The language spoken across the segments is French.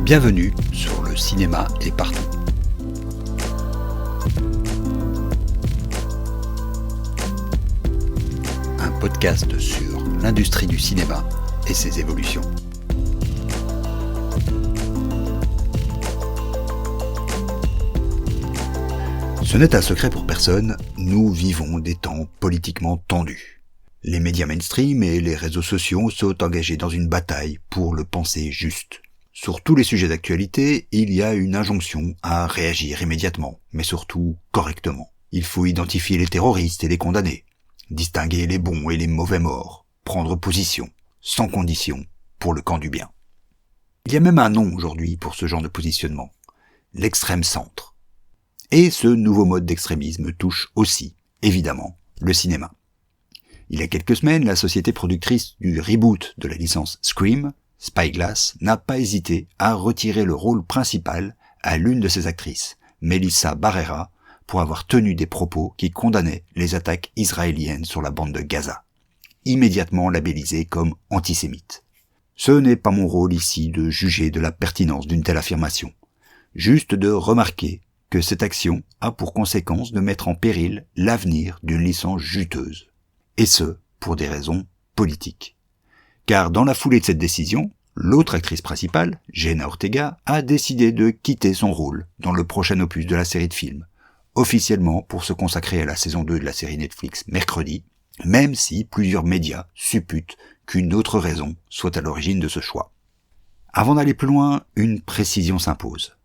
Bienvenue sur Le cinéma est partout. Un podcast sur l'industrie du cinéma et ses évolutions. Ce n'est un secret pour personne, nous vivons des temps politiquement tendus. Les médias mainstream et les réseaux sociaux sont engagés dans une bataille pour le penser juste. Sur tous les sujets d'actualité, il y a une injonction à réagir immédiatement, mais surtout correctement. Il faut identifier les terroristes et les condamner, distinguer les bons et les mauvais morts, prendre position, sans condition, pour le camp du bien. Il y a même un nom aujourd'hui pour ce genre de positionnement, l'extrême centre. Et ce nouveau mode d'extrémisme touche aussi, évidemment, le cinéma. Il y a quelques semaines, la société productrice du reboot de la licence Scream, Spyglass, n'a pas hésité à retirer le rôle principal à l'une de ses actrices, Melissa Barrera, pour avoir tenu des propos qui condamnaient les attaques israéliennes sur la bande de Gaza, immédiatement labellisée comme antisémite. Ce n'est pas mon rôle ici de juger de la pertinence d'une telle affirmation, juste de remarquer que cette action a pour conséquence de mettre en péril l'avenir d'une licence juteuse, et ce, pour des raisons politiques. Car dans la foulée de cette décision, l'autre actrice principale, Jenna Ortega, a décidé de quitter son rôle dans le prochain opus de la série de films, officiellement pour se consacrer à la saison 2 de la série Netflix Mercredi, même si plusieurs médias supputent qu'une autre raison soit à l'origine de ce choix. Avant d'aller plus loin, une précision s'impose.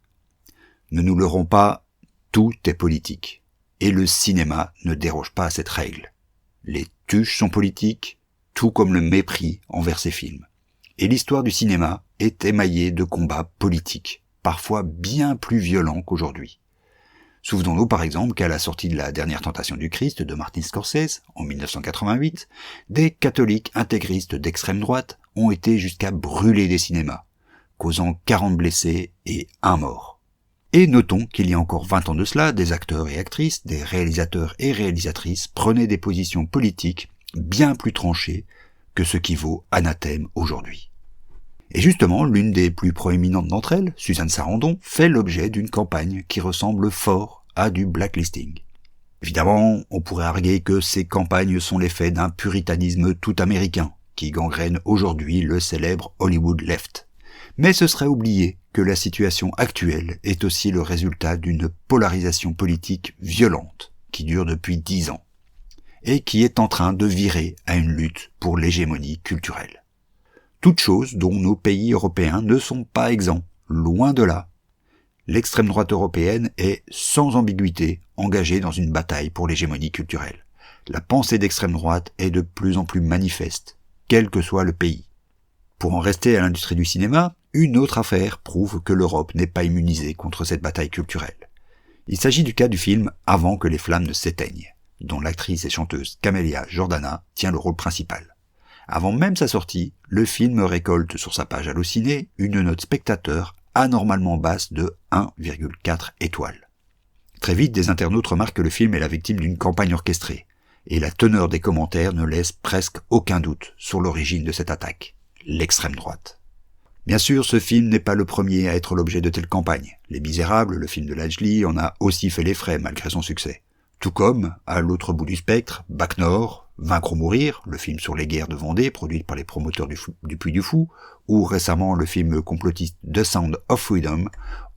Ne nous leurrons pas, tout est politique, et le cinéma ne déroge pas à cette règle. Les tuches sont politiques, tout comme le mépris envers ces films. Et l'histoire du cinéma est émaillée de combats politiques, parfois bien plus violents qu'aujourd'hui. Souvenons-nous par exemple qu'à la sortie de La Dernière Tentation du Christ de Martin Scorsese, en 1988, des catholiques intégristes d'extrême droite ont été jusqu'à brûler des cinémas, causant 40 blessés et 1 mort. Et notons qu'il y a encore 20 ans de cela, des acteurs et actrices, des réalisateurs et réalisatrices prenaient des positions politiques bien plus tranchées que ce qui vaut anathème aujourd'hui. Et justement, l'une des plus proéminentes d'entre elles, Suzanne Sarandon, fait l'objet d'une campagne qui ressemble fort à du blacklisting. Évidemment, on pourrait arguer que ces campagnes sont l'effet d'un puritanisme tout américain, qui gangrène aujourd'hui le célèbre Hollywood Left. Mais ce serait oublier que la situation actuelle est aussi le résultat d'une polarisation politique violente, qui dure depuis 10 ans. Et qui est en train de virer à une lutte pour l'hégémonie culturelle. Toutes choses dont nos pays européens ne sont pas exempts, loin de là. L'extrême droite européenne est, sans ambiguïté, engagée dans une bataille pour l'hégémonie culturelle. La pensée d'extrême droite est de plus en plus manifeste, quel que soit le pays. Pour en rester à l'industrie du cinéma, une autre affaire prouve que l'Europe n'est pas immunisée contre cette bataille culturelle. Il s'agit du cas du film Avant que les flammes ne s'éteignent, dont l'actrice et chanteuse Camélia Jordana tient le rôle principal. Avant même sa sortie, le film récolte sur sa page Allociné une note spectateur anormalement basse de 1,4 étoiles. Très vite, des internautes remarquent que le film est la victime d'une campagne orchestrée, et la teneur des commentaires ne laisse presque aucun doute sur l'origine de cette attaque, l'extrême droite. Bien sûr, ce film n'est pas le premier à être l'objet de telles campagnes. Les Misérables, le film de Lajli, en a aussi fait les frais malgré son succès. Tout comme, à l'autre bout du spectre, Bac Nord, Vaincre ou mourir, le film sur les guerres de Vendée produit par les promoteurs du Puy du Fou, ou récemment le film complotiste The Sound of Freedom,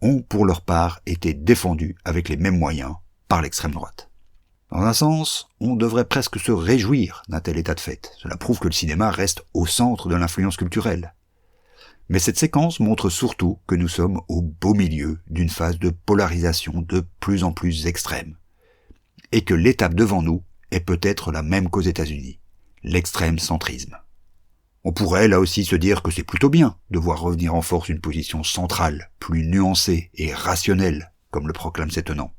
ont pour leur part été défendus avec les mêmes moyens par l'extrême droite. Dans un sens, on devrait presque se réjouir d'un tel état de fait. Cela prouve que le cinéma reste au centre de l'influence culturelle. Mais cette séquence montre surtout que nous sommes au beau milieu d'une phase de polarisation de plus en plus extrême. Et que l'étape devant nous est peut-être la même qu'aux États-Unis, l'extrême centrisme. On pourrait là aussi se dire que c'est plutôt bien de voir revenir en force une position centrale, plus nuancée et rationnelle, comme le proclame cet tenant.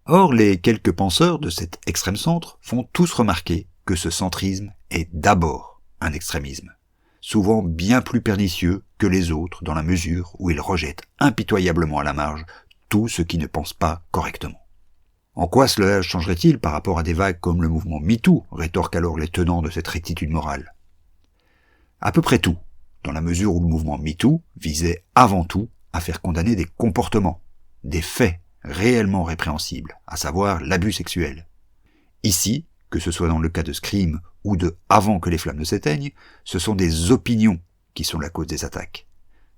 Or, les quelques penseurs de cet extrême centre font tous remarquer que ce centrisme est d'abord un extrémisme, souvent bien plus pernicieux que les autres dans la mesure où il rejette impitoyablement à la marge tout ce qui ne pense pas correctement. En quoi cela changerait-il par rapport à des vagues comme le mouvement MeToo, rétorquent alors les tenants de cette rectitude morale. À peu près tout, dans la mesure où le mouvement MeToo visait avant tout à faire condamner des comportements, des faits réellement répréhensibles, à savoir l'abus sexuel. Ici, que ce soit dans le cas de Scream ou de Avant que les flammes ne s'éteignent, ce sont des opinions qui sont la cause des attaques.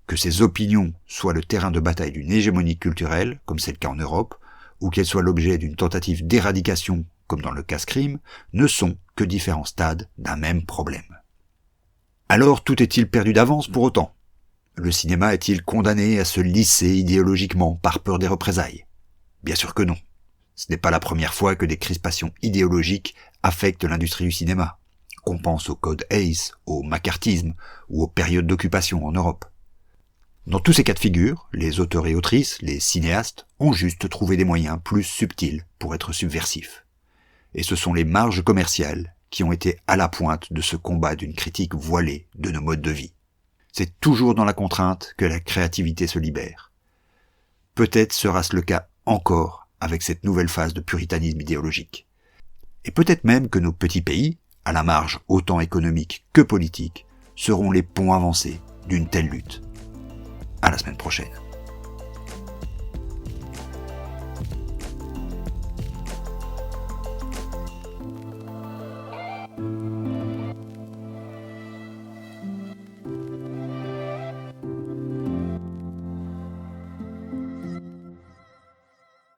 Que ces opinions soient le terrain de bataille d'une hégémonie culturelle, comme c'est le cas en Europe, ou qu'elles soient l'objet d'une tentative d'éradication, comme dans le cas Scream, ne sont que différents stades d'un même problème. Alors tout est-il perdu d'avance pour autant ? Le cinéma est-il condamné à se lisser idéologiquement par peur des représailles ? Bien sûr que non. Ce n'est pas la première fois que des crispations idéologiques affectent l'industrie du cinéma. Qu'on pense au code Hays, au macartisme ou aux périodes d'occupation en Europe. Dans tous ces cas de figure, les auteurs et autrices, les cinéastes, ont juste trouvé des moyens plus subtils pour être subversifs. Et ce sont les marges commerciales qui ont été à la pointe de ce combat d'une critique voilée de nos modes de vie. C'est toujours dans la contrainte que la créativité se libère. Peut-être sera-ce le cas encore avec cette nouvelle phase de puritanisme idéologique. Et peut-être même que nos petits pays, à la marge autant économique que politique, seront les ponts avancés d'une telle lutte. À la semaine prochaine.